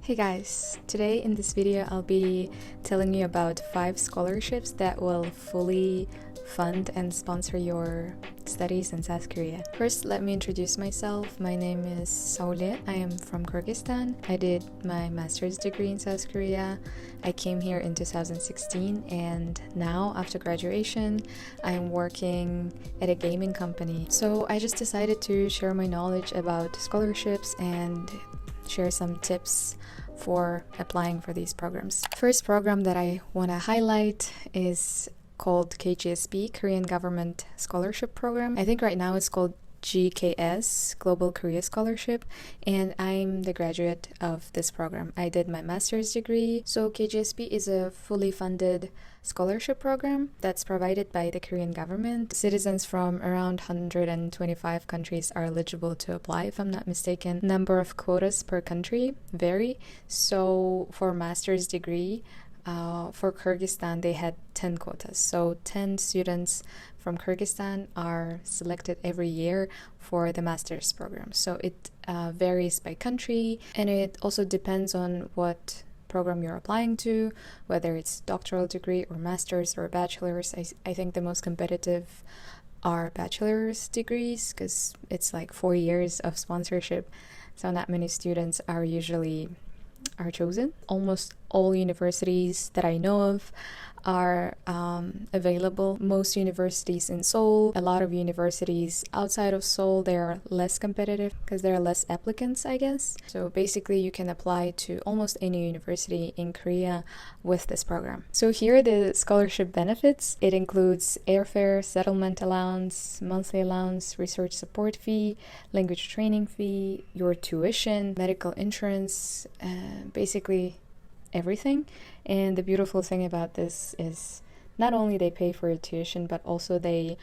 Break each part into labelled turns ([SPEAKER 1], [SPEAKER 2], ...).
[SPEAKER 1] Hey guys, today in this video I'll be telling you about 5 scholarships that will fully fund and sponsor your studies in South Korea. First, let me introduce myself. My name is Saule. I am from Kyrgyzstan. I did my master's degree in South Korea. I came here in 2016 and now after graduation I'm working at a gaming company. So I just decided to share my knowledge about scholarships and share some tips for applying for these programs. First program that I want to highlight is called KGSP, Korean Government Scholarship Program. I think right now it's called GKS, Global Korea Scholarship, and I'm the graduate of this program. I did my master's degree. So KGSP is a fully funded scholarship program that's provided by the Korean government. Citizens from around 125 countries are eligible to apply, if I'm not mistaken. Number of quotas per country vary. So for master's degree, for Kyrgyzstan, they had 10 quotas. So 10 students from Kyrgyzstan are selected every year for the master's program. So it varies by country, and it also depends on what program you're applying to, whether it's doctoral degree or master's or bachelor's. I think the most competitive are bachelor's degrees because it's like 4 years of sponsorship. So not many students are chosen. Almost all universities that I know of are available. Most universities in Seoul, a lot of universities outside of Seoul, they are less competitive because there are less applicants, I guess. So basically you can apply to almost any university in Korea with this program. So here are the scholarship benefits. It includes airfare, settlement allowance, monthly allowance, research support fee, language training fee, your tuition, medical insurance, basically everything. And the beautiful thing about this is not only they pay for your tuition, but also they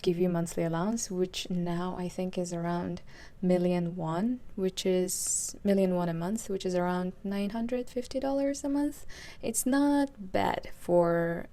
[SPEAKER 1] give you monthly allowance, which now I think is around million won, which is million won a month, which is around $950 a month. It's not bad for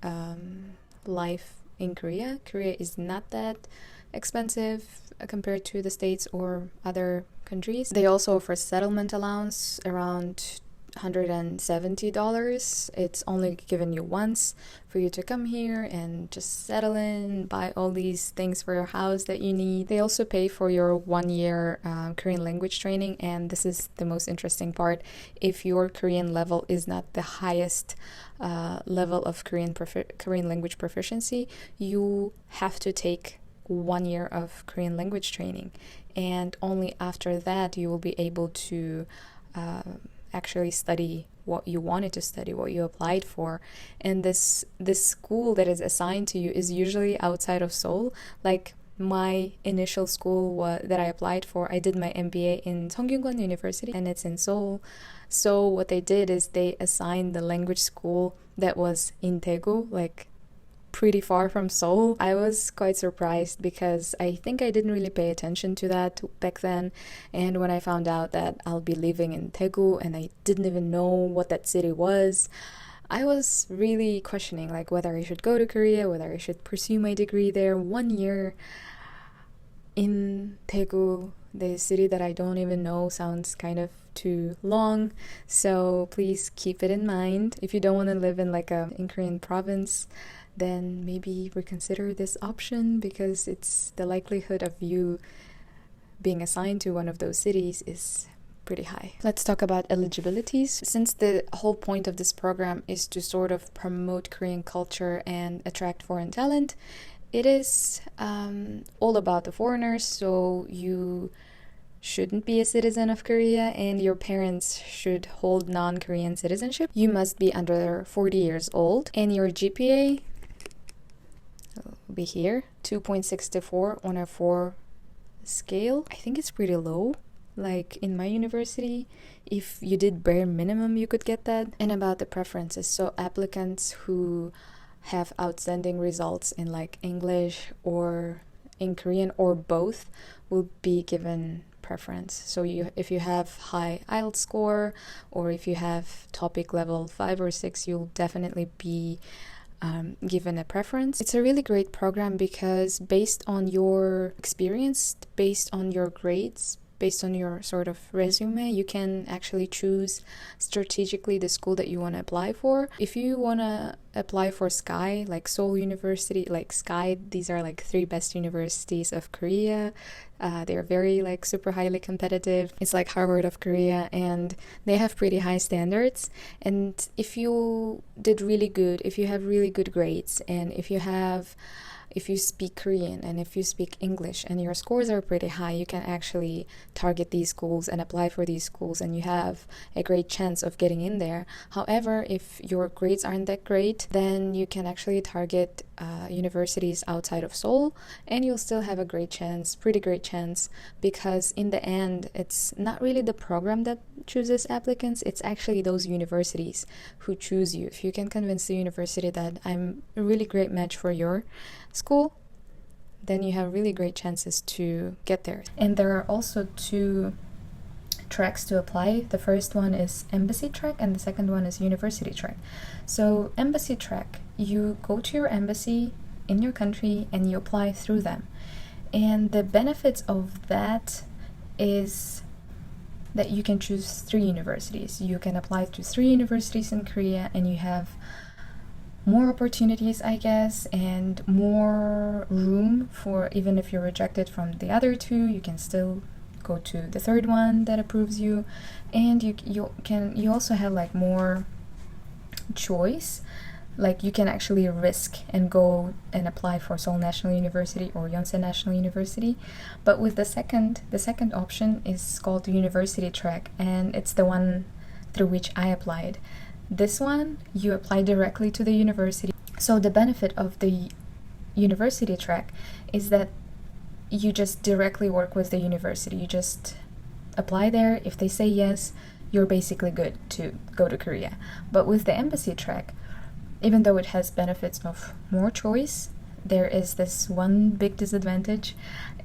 [SPEAKER 1] life in Korea. Korea is not that expensive compared to the States or other countries. They also offer settlement allowance around $170. It's only given you once for you to come here and just settle in, buy all these things for your house that you need. They also pay for your 1 year Korean language training, and this is the most interesting part. If your Korean level is not the highest level of Korean language proficiency, you have to take 1 year of Korean language training, and only after that you will be able to actually study what you wanted to study, what you applied for. And this school that is assigned to you is usually outside of Seoul. Like my initial school that I applied for, I did my MBA in Seongkyungwon University, and it's in Seoul. So what they did is they assigned the language school that was in Daegu, like pretty far from Seoul. I was quite surprised because I think I didn't really pay attention to that back then, and when I found out that I'll be living in Daegu and I didn't even know what that city was, I was really questioning like whether I should go to Korea, whether I should pursue my degree there. 1 year in Daegu, the city that I don't even know, sounds kind of too long. So please keep it in mind. If you don't want to live in like in Korean province, then maybe reconsider this option, because it's the likelihood of you being assigned to one of those cities is pretty high. Let's talk about eligibilities. Since the whole point of this program is to sort of promote Korean culture and attract foreign talent, it is all about the foreigners. So you shouldn't be a citizen of Korea, and your parents should hold non-Korean citizenship. You must be under 40 years old, and your GPA will be here, 2.64 on a 4 scale. I think it's pretty low. Like in my university, if you did bare minimum, you could get that. And about the preferences, so applicants who have outstanding results in like English or in Korean or both will be given preference. So if you have high IELTS score, or if you have topic level 5 or 6, you'll definitely be given a preference. It's a really great program because based on your experience, based on your grades, based on your sort of resume, you can actually choose strategically the school that you want to apply for. If you want to apply for SKY, like Seoul University, like SKY, these are like 3 best universities of Korea. They're very like super highly competitive. It's like Harvard of Korea, and they have pretty high standards. And if you did really good, if you have really good grades, and if you speak Korean and if you speak English and your scores are pretty high, you can actually target these schools and apply for these schools, and you have a great chance of getting in there. However, if your grades aren't that great, then you can actually target universities outside of Seoul, and you'll still have a great chance, pretty great chance, because in the end, it's not really the program that chooses applicants, it's actually those universities who choose you. If you can convince the university that I'm a really great match for your school, then you have really great chances to get there. And there are also 2 tracks to apply. The first one is embassy track and the second one is university track. So embassy track, you go to your embassy in your country and you apply through them. And the benefits of that is that you can choose 3 universities. You can apply to 3 universities in Korea, and you have more opportunities, I guess, and more room for, even if you're rejected from the other 2, you can still go to the 3rd one that approves you. And you also have like more choice. Like you can actually risk and go and apply for Seoul National University or Yonsei National University. But with the second option is called the university track, and it's the one through which I applied. This one, you apply directly to the university. So the benefit of the university track is that you just directly work with the university. You just apply there. If they say yes, you're basically good to go to Korea. But with the embassy track, even though it has benefits of more choice, there is this one big disadvantage,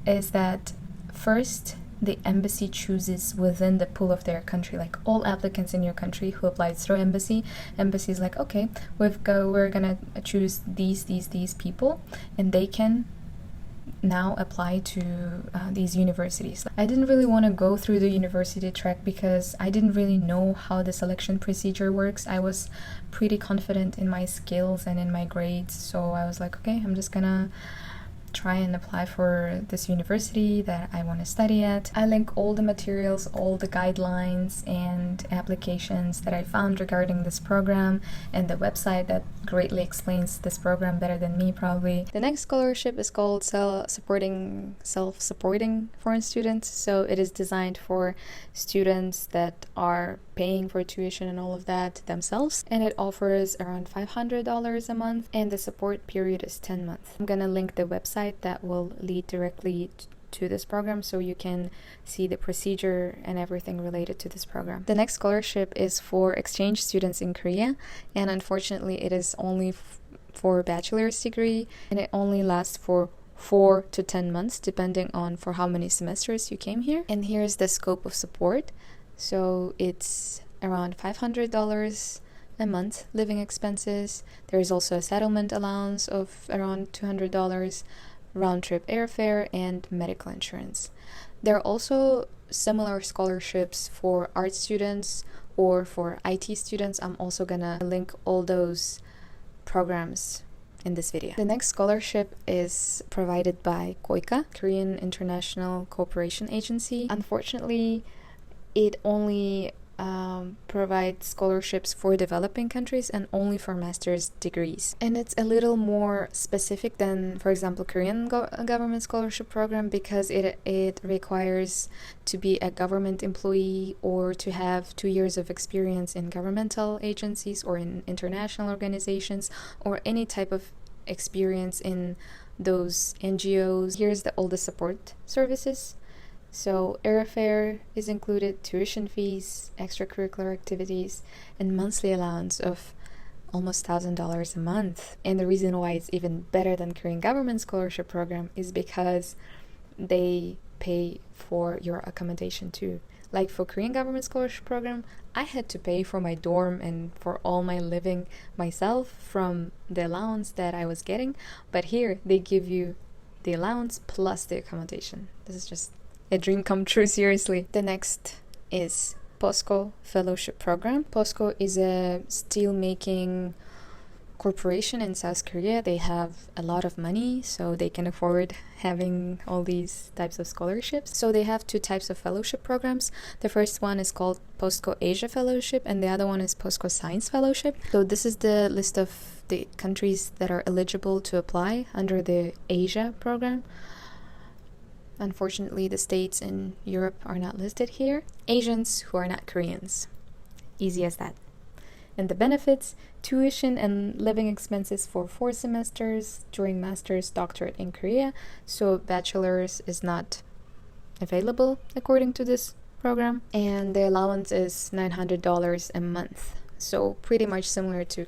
[SPEAKER 1] is that first, the embassy chooses within the pool of their country, like all applicants in your country who applied through embassy is like, okay, we're gonna choose these people, and they can now apply to these universities. I didn't really want to go through the university track because I didn't really know how the selection procedure works. I was pretty confident in my skills and in my grades, so I was like, okay, I'm just gonna try and apply for this university that I want to study at. I link all the materials, all the guidelines and applications that I found regarding this program, and the website that greatly explains this program better than me probably. The next scholarship is called self-supporting foreign students. So it is designed for students that are paying for tuition and all of that themselves, and it offers around $500 a month, and the support period is 10 months. I'm gonna link the website that will lead directly to this program, so you can see the procedure and everything related to this program. The next scholarship is for exchange students in Korea, and unfortunately it is only for a bachelor's degree, and it only lasts for 4 to 10 months depending on for how many semesters you came here. And here's the scope of support. So it's around $500 a month living expenses. There is also a settlement allowance of around $200, round-trip airfare, and medical insurance. There are also similar scholarships for art students or for IT students. I'm also gonna link all those programs in this video. The next scholarship is provided by KOICA, Korean International Cooperation Agency. Unfortunately, it only provides scholarships for developing countries and only for master's degrees. And it's a little more specific than, for example, Korean government scholarship program, because it requires to be a government employee or to have 2 years of experience in governmental agencies or in international organizations or any type of experience in those NGOs. Here's all the support services. So airfare is included, tuition fees, extracurricular activities, and monthly allowance of almost $1,000 a month. And the reason why it's even better than Korean government scholarship program is because they pay for your accommodation too. Like for Korean government scholarship program, I had to pay for my dorm and for all my living myself from the allowance that I was getting. But here they give you the allowance plus the accommodation. This is just a dream come true, seriously. The next is POSCO Fellowship Program. POSCO is a steel-making corporation in South Korea. They have a lot of money, so they can afford having all these types of scholarships. So they have two types of fellowship programs. The first one is called POSCO Asia Fellowship, and the other one is POSCO Science Fellowship. So this is the list of the countries that are eligible to apply under the Asia program. Unfortunately, the states in Europe are not listed here. Asians who are not Koreans. Easy as that. And the benefits: tuition and living expenses for 4 semesters during master's, doctorate in Korea. So bachelor's is not available according to this program. And the allowance is $900 a month. So pretty much similar to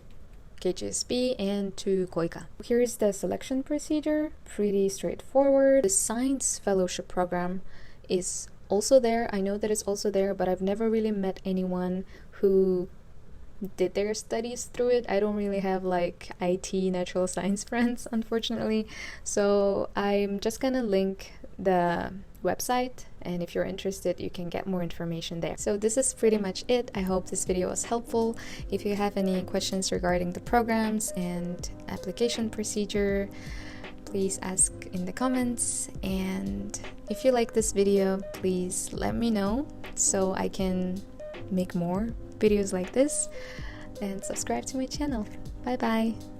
[SPEAKER 1] KGSP and to KOICA. Here's the selection procedure, pretty straightforward. The Science Fellowship Program is also there. I know that it's also there, but I've never really met anyone who did their studies through it. I don't really have like IT natural science friends, unfortunately. So I'm just gonna link the website, and if you're interested, you can get more information there. So this is pretty much it. I hope this video was helpful. If you have any questions regarding the programs and application procedure, please ask in the comments. And if you like this video, please let me know so I can make more videos like this, and subscribe to my channel. Bye bye.